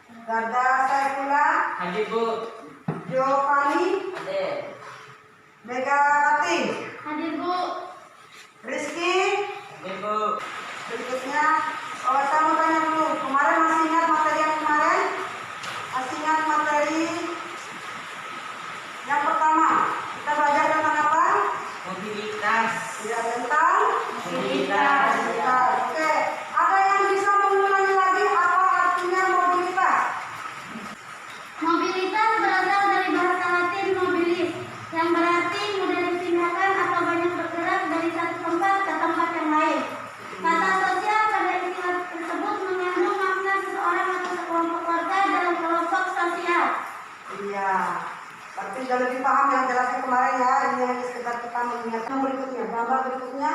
Garda Saifullah. Hadir Bu. Giovanni. Hadir. Megawati. Hadir Bu. Rizky. Hadir Bu. Berikutnya, saya mau tanya dulu. Kemarin masih ingat materi yang kemarin? Masih ingat materi yang pertama? Kita belajar tentang apa? Mobilitas. Tidak, tentang Mobilitas. Oke. Ada yang bisa mengulangi lagi apa artinya mobilitas? Mobilitas berasal dari bahasa Latin mobilis, yang berarti mudah dipindahkan atau banyak bergerak dari satu tempat ke tempat yang lain. Kata sosial pada istilah tersebut mengandung makna seseorang atau sekelompok warga dalam kelompok sosial. Iya. Tapi sudah lebih paham yang jelasnya kemarin ya. Ini hanya sekedar kita mengingat. Yang berikutnya, gambar berikutnya.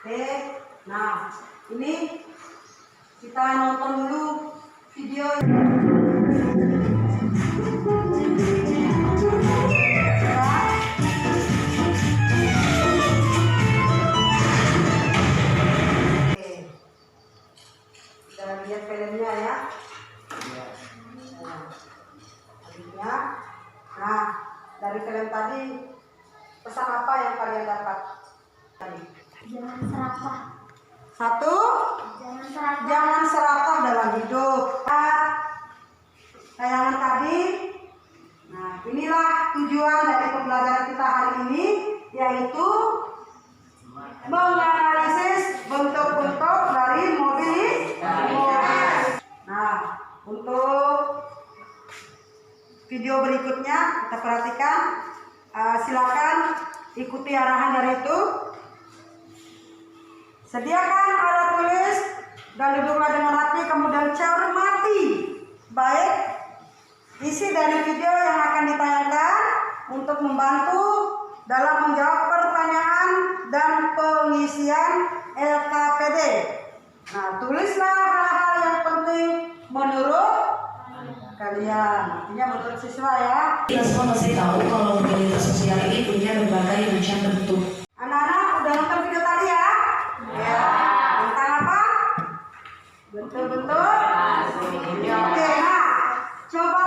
Oke. Nah, ini kita nonton dulu video. Kita lihat filmnya ya. Nah, nah, dari film tadi pesan apa yang kalian dapat tadi? Jangan serakah. Satu, Jangan serakah. jangan serakah dalam hidup. Tayangan tadi. Nah, inilah tujuan dari pembelajaran kita hari ini, yaitu menganalisis bentuk-bentuk dari mobilitas. Nah, untuk video berikutnya kita perhatikan. Silakan ikuti arahan dari itu. Sediakan alat tulis dan duduklah dengan rapi, kemudian cermati baik isi dari video yang akan ditayangkan untuk membantu dalam menjawab pertanyaan dan pengisian LKPD. Nah, tulislah hal-hal yang penting menurut kalian, artinya menurut siswa ya. Kita semua pasti tahu kalau mobilitas sosial ini punya berbagai macam bentuk. Anak-anak udah nonton video tadi ya? Ya. Tentang apa? Bentuk-bentuk. Ya, oke. Nah, coba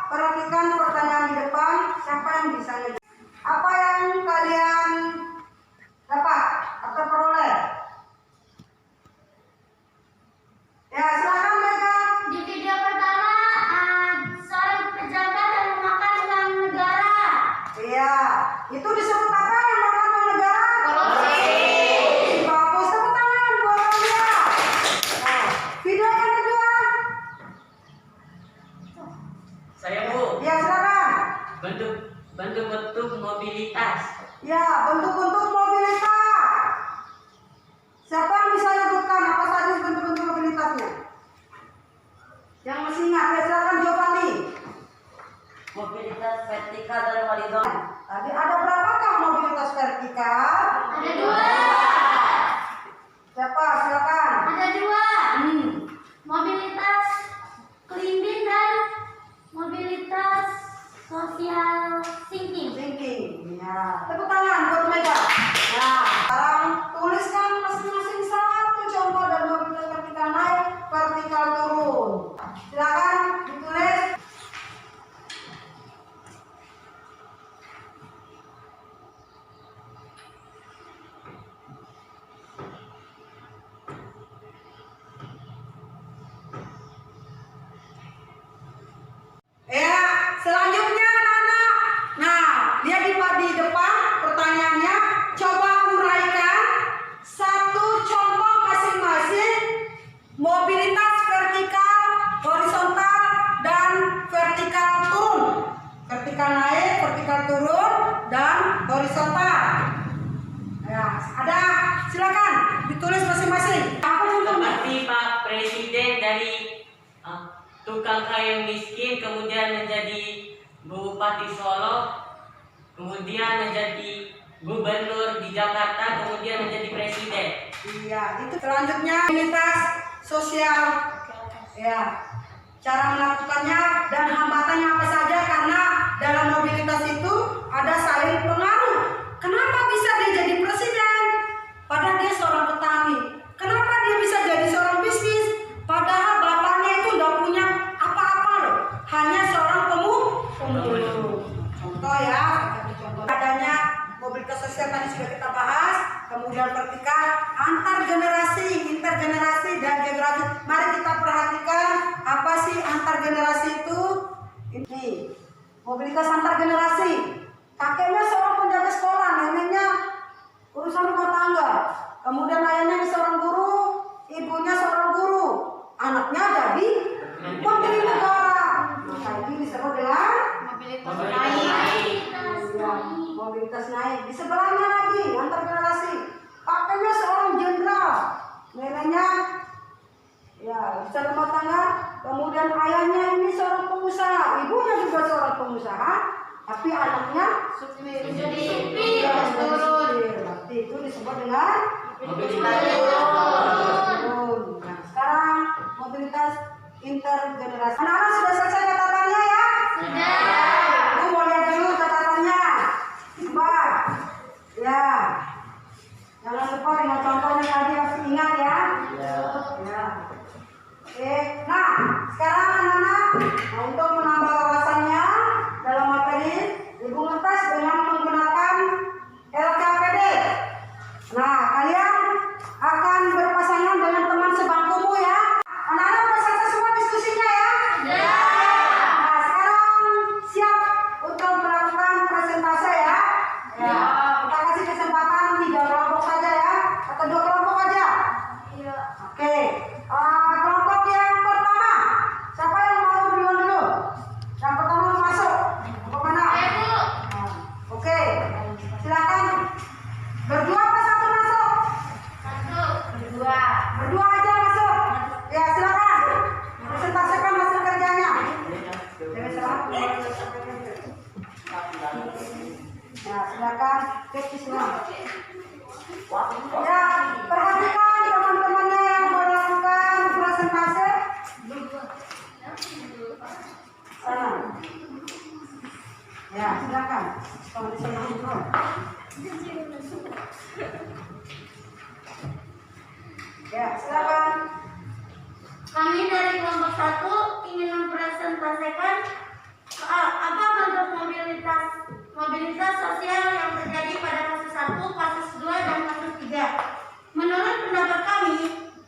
perhatikan pertanyaan di depan. Siapa yang bisa ngejawab? Apa yang kalian dapat atau peroleh? Ya, silakan Mega. Di video pertama, seorang pejabat yang memakan uang negara. Iya, itu disebut apa yang makan uang negara? Korupsi. Bagus, tepuk tangan buat dia. Nah, video yang kedua. Saya Bu. Ya, silakan. Bentuk-bentuk mobilitas. Ya, bentuk-bentuk mobilitas. Siapa yang bisa sebutkan apa saja bentuk-bentuk mobilitasnya? Yang masih ingat, ya silakan Giovanni. Mobilitas vertikal dan horizontal. Tadi ada berapakah mobilitas vertikal? Ada dua. Siapa? Silakan. Ada dua. Mobilitas cleaning dan mobilitas social thinking. Thinking. Ya, tepuk tangan buat Mega. Nah, sekarang tuliskan masing-masing satu contoh dari mobilitas vertikal naik, vertikal turun. Silakan ditulis. Ya, selanjutnya anak-anak. Nah, lihat di depan pertanyaannya. Coba uraikan satu contoh masing-masing mobilitas vertikal, horizontal, dan vertikal turun. Vertikal naik, vertikal turun, dan horizontal. Ya, ada. Silakan ditulis masing-masing. Apa contohnya? Seperti Pak Presiden dari tukang kayu miskin kemudian menjadi Bupati Solo, kemudian menjadi gubernur di Jakarta, kemudian menjadi presiden. Iya, itu selanjutnya mobilitas sosial. Ya, cara melakukannya dan hambatannya apa saja, karena dalam mobilitas itu ada saling pengaruh. Kenapa bisa dia jadi presiden? Padahal dia seorang petani. sosial tadi sudah kita bahas. Kemudian vertikal, antar generasi, intergenerasi, dan geografi. Mari kita perhatikan apa sih antar generasi itu. Ini mobilitas antar generasi. Kakeknya seorang penjaga sekolah, neneknya urusan rumah tangga. Kemudian ayahnya seorang guru, ibunya seorang guru, anaknya jadi menteri negara. Maka ini disebut dengan mobilitas naik. Di sebelahnya lagi antar generasi, kakeknya seorang jenderal, neneknya ya bisa rumah tangga. Kemudian ayahnya ini seorang pengusaha, ibunya juga seorang pengusaha, tapi anaknya supir. Berarti itu disebut dengan mobilitas turun. Nah, sekarang mobilitas intergenerasi. Anak-anak sudah selesai catatannya ya? Sudah. Aku mau lihat dulu catatannya. Coba. Ya. Jangan lupa dengan contohnya tadi harus ingat ya. Ya. Oke. Nah, sekarang anak-anak untuk menambah wawasannya dalam materi, Ibu ngetes dengan menggunakan LKPD. Nah, kalian akan berpasangan dengan teman sebangkumu ya. Anak-anak sudah selesai semua diskusinya ya? Nah, sekarang siap untuk melakukan presentase ya? Ya. Kita kasih kesempatan 3 kelompok saja ya, atau 2 kelompok aja. Oke. Kelompok yang pertama, siapa yang mau duluan dulu? Yang pertama masuk. Kelompok mana? Oke. Silakan. Berdua apa satu masuk? Berdua aja masuk. Ya, silakan. Presentasikan hasil kerjanya. Nah, silakan cek semua. Ya, perhatikan teman-temannya yang melakukan presentasi. Sana. Ya, silakan. Kalau bisa masuk. Ya, silakan. Kami dari kelompok 1 ingin mempresentasikan apa bentuk mobilitas sosial yang terjadi pada kasus 1, kasus 2, dan kasus 3. Menurut pendapat kami,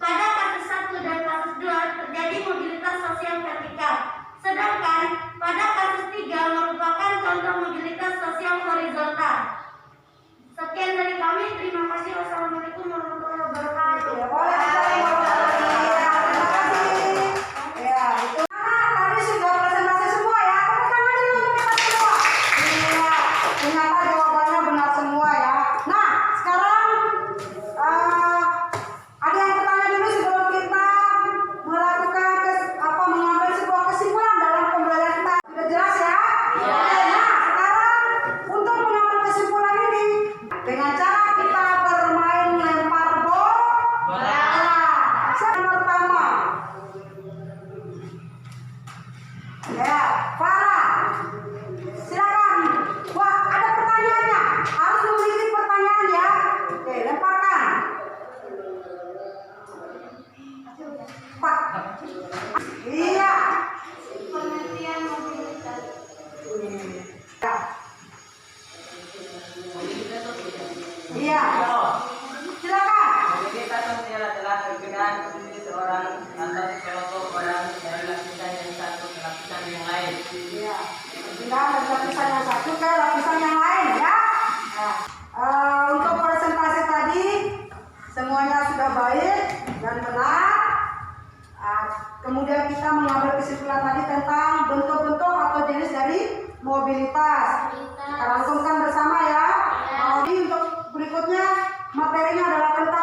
pada kasus 1 dan kasus 2 terjadi mobilitas sosial vertikal, sedangkan pada kasus 3 merupakan contoh mobilitas sosial horizontal. Sekian dari kami, terima kasih. Wassalamualaikum warahmatullahi wabarakatuh. Ya, boleh. Terima kasih. Ya, itu. Tadi sudah presentasi semua ya. Tepuk tangan dulu untuk kita semua. Iya, ternyata jawabannya benar semua ya. Nah, sekarang ada yang bertanya dulu sebelum kita melakukan mengambil sebuah kesimpulan dalam pembelajaran kita. Sudah jelas ya? Nah, sekarang untuk mengambil kesimpulan ini dengan cara kita bermain lempar bola. Yang pertama, ya, Farah, silakan. Wah, ada pertanyaannya. Harus memiliki pertanyaan ya. Oke, lemparkan. Pak. Iya. Pengertian mobilitas. Ya. Iya. Silakan. Mobilitas sosial adalah perbedaan kondisi seorang atau sekelompok orang dari lapisan yang satu ke lapisan yang lain. Iya. Pindah dari lapisan yang satu ke lapisan yang lain ya. Nah, untuk presentasi tadi semuanya sudah baik dan benar. Kemudian kita mengambil kesimpulan tadi tentang bentuk-bentuk atau jenis dari mobilitas. Kita langsungkan bersama ya. Jadi untuk berikutnya materinya adalah tentang